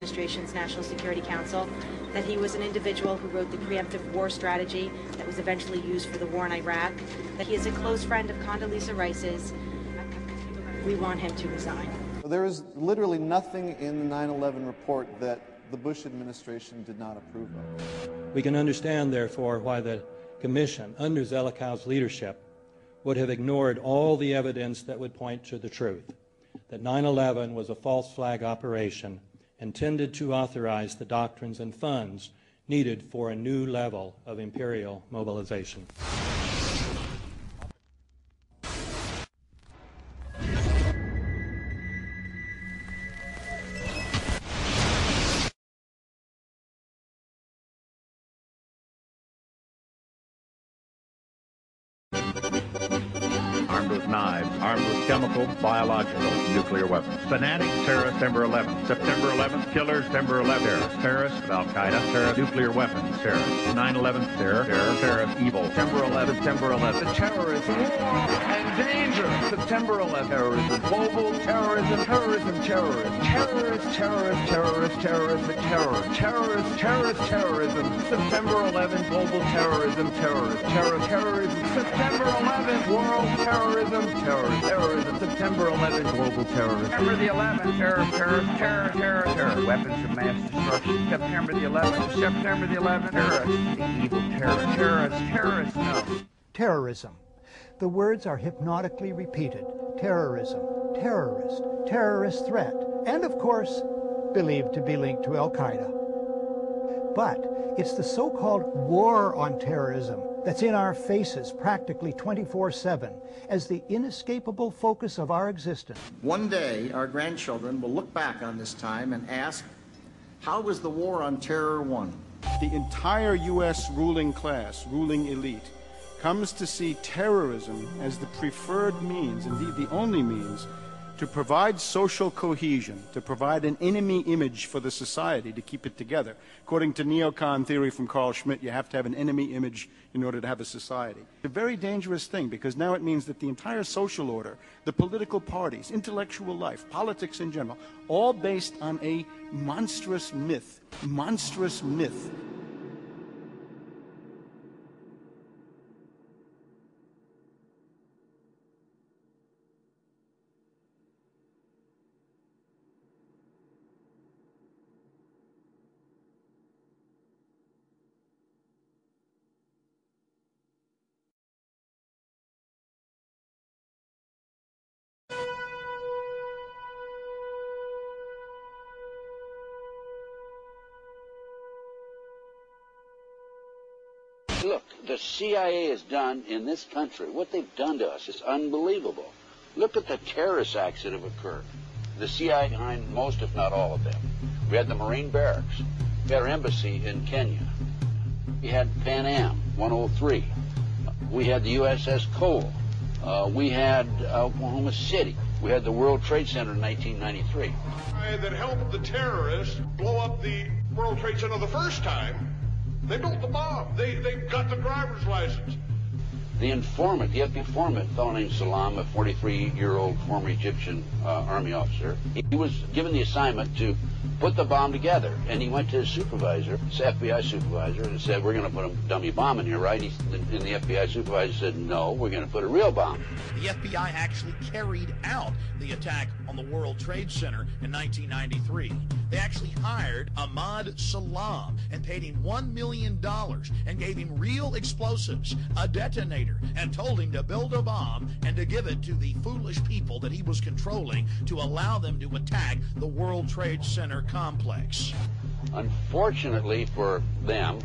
Administration's National Security Council, that he was an individual who wrote the preemptive war strategy that was eventually used for the war in Iraq, that he is a close friend of Condoleezza Rice's. We want him to resign. There is literally nothing in the 9/11 report that the Bush administration did not approve of. We can understand, therefore, why the Commission, under Zelikow's leadership, would have ignored all the evidence that would point to the truth, that 9/11 was a false flag operation intended to authorize the doctrines and funds needed for a new level of imperial mobilization. Armed with knives, armed with chemical, biological, nuclear weapons. Fanatics, terrorists, September 11th. September 11th, killers, September 11th. Terrorists, Al-Qaeda, terrorists, nuclear weapons, terrorists. 9/11, terror, terrorists, evil. September 11th, September 11th. The terrorists, war and danger. September 11th, terrorism, global terrorism, terrorism, terrorism. Terrorists, terrorists, terrorists, terrorists, the terror. Terrorists, terrorists, terrorism. September 11th, global terrorism, terrorists. Terrorism. September 11th, world terrorism, terrorism. September 11th, global terrorism. September the 11th, terror. Weapons of mass destruction. September the 11th, terrorists, the evil terrorists, no. Terrorism. The words are hypnotically repeated. Terrorism, terrorist, terrorist threat, and of course, believed to be linked to Al-Qaeda. But it's the so-called war on terrorism that's in our faces practically 24/7 as the inescapable focus of our existence. One day, our grandchildren will look back on this time and ask, how was the war on terror won? The entire U.S. ruling class, ruling elite, comes to see terrorism as the preferred means, indeed the only means, to provide social cohesion, to provide an enemy image for the society to keep it together. According to neocon theory from Carl Schmitt, you have to have an enemy image in order to have a society. It's a very dangerous thing because now it means that the entire social order, the political parties, intellectual life, politics in general, all based on a monstrous myth. Monstrous myth. Look, the CIA has done in this country, what they've done to us is unbelievable. Look at the terrorist acts that have occurred. The CIA behind most, if not all of them. We had the Marine barracks. We had our embassy in Kenya. We had Pan Am 103. We had the USS Cole. We had Oklahoma City. We had the World Trade Center in 1993. That helped the terrorists blow up the World Trade Center the first time. They built the bomb. They got the driver's license. The informant, the FBI informant, a fellow named Salam, a 43-year-old former Egyptian army officer, he was given the assignment to put the bomb together. And he went to his supervisor, his FBI supervisor, and said, we're going to put a dummy bomb in here, right? And the FBI supervisor said, no, we're going to put a real bomb. The FBI actually carried out the attack on the World Trade Center in 1993. They actually hired Ahmad Salam and paid him $1 million and gave him real explosives, a detonator, and told him to build a bomb and to give it to the foolish people that he was controlling to allow them to attack the World Trade Center complex. Unfortunately for them,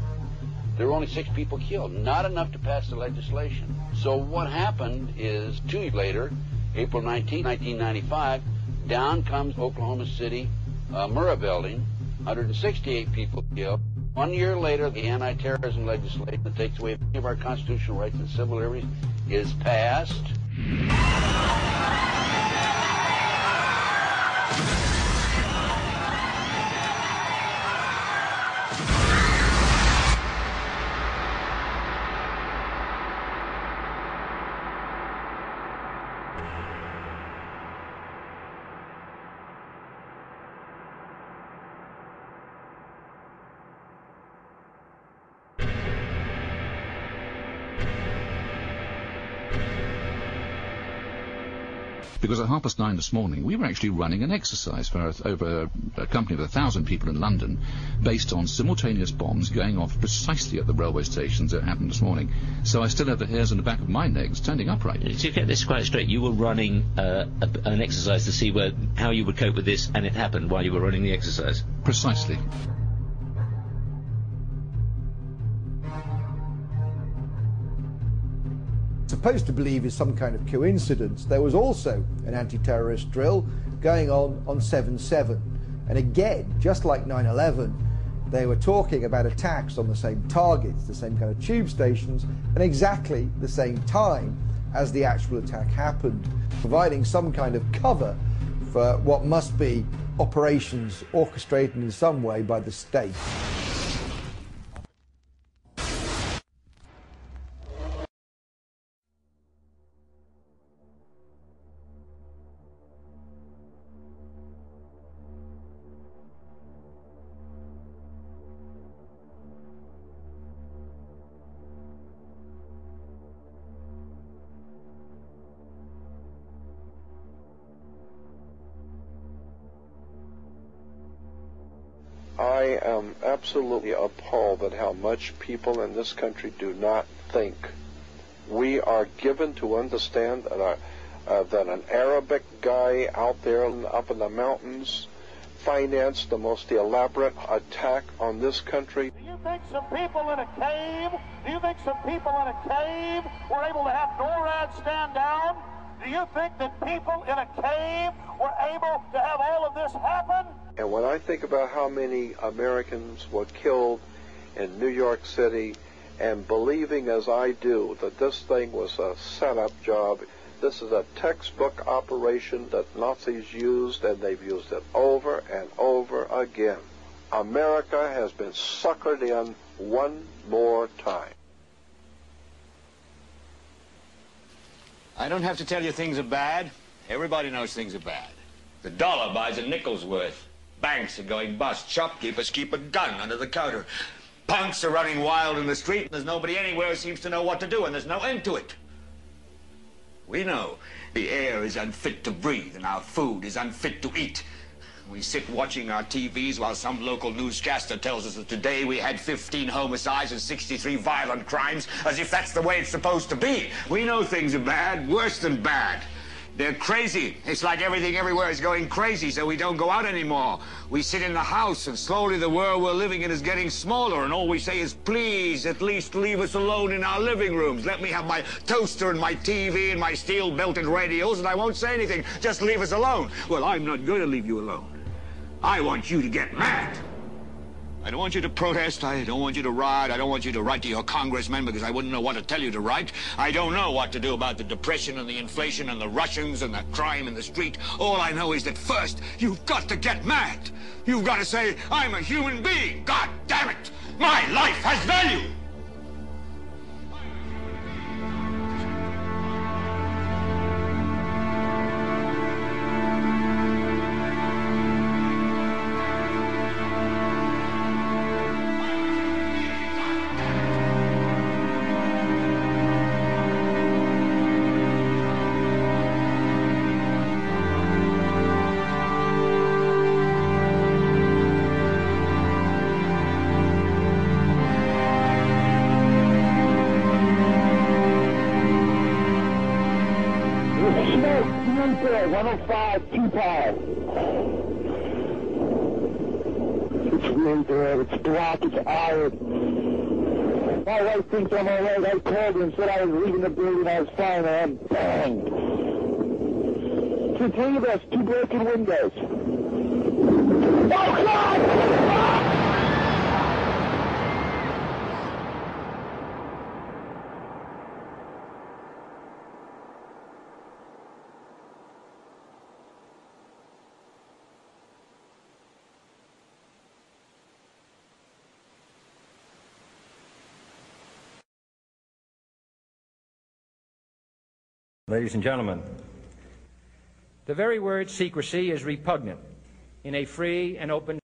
there were only 6 people killed, not enough to pass the legislation. So what happened is 2 years later, April 19, 1995, down comes Oklahoma City Murrah building, 168 people killed. 1 year later, the anti-terrorism legislation that takes away any of our constitutional rights and civil liberties is passed. Because at 9:30 this morning, we were actually running an exercise for over a company of 1,000 people in London, based on simultaneous bombs going off precisely at the railway stations that happened this morning. So I still have the hairs on the back of my legs standing upright. To get this quite straight, you were running an exercise to see how you would cope with this, and it happened while you were running the exercise? Precisely. Supposed to believe is some kind of coincidence. There was also an anti-terrorist drill going on 7/7, and again, just like 9/11, they were talking about attacks on the same targets, the same kind of tube stations, and exactly the same time as the actual attack happened, providing some kind of cover for what must be operations orchestrated in some way by the state. I am absolutely appalled at how much people in this country do not think. We are given to understand that an Arabic guy out there up in the mountains financed the most elaborate attack on this country. Do you think some people in a cave were able to have NORAD stand down? Do you think that people in a cave were able to have all of this happen? And when I think about how many Americans were killed in New York City, and believing as I do that this thing was a setup job, this is a textbook operation that Nazis used, and they've used it over and over again. America has been suckered in one more time. I don't have to tell you things are bad. Everybody knows things are bad. The dollar buys a nickel's worth. Banks are going bust. Shopkeepers keep a gun under the counter. Punks are running wild in the street. There's nobody anywhere who seems to know what to do, and there's no end to it. We know the air is unfit to breathe, and our food is unfit to eat. We sit watching our TVs while some local newscaster tells us that today we had 15 homicides and 63 violent crimes, as if that's the way it's supposed to be. We know things are bad, worse than bad. They're crazy. It's like everything everywhere is going crazy, so we don't go out anymore. We sit in the house, and slowly the world we're living in is getting smaller, and all we say is, please, at least leave us alone in our living rooms. Let me have my toaster and my TV and my steel-belted radios, and I won't say anything. Just leave us alone. Well, I'm not going to leave you alone. I want you to get mad. I don't want you to protest. I don't want you to riot. I don't want you to write to your congressman, because I wouldn't know what to tell you to write. I don't know what to do about the depression and the inflation and the Russians and the crime in the street. All I know is that first, you've got to get mad. You've got to say, I'm a human being. God damn it. My life has value. It's black, it's iron. My wife thinks I'm all right. I called her and said I was leaving the building. I was fine, and bang. It's 3 of us, 2 broken windows. Oh, God! Ladies and gentlemen, the very word secrecy is repugnant in a free and open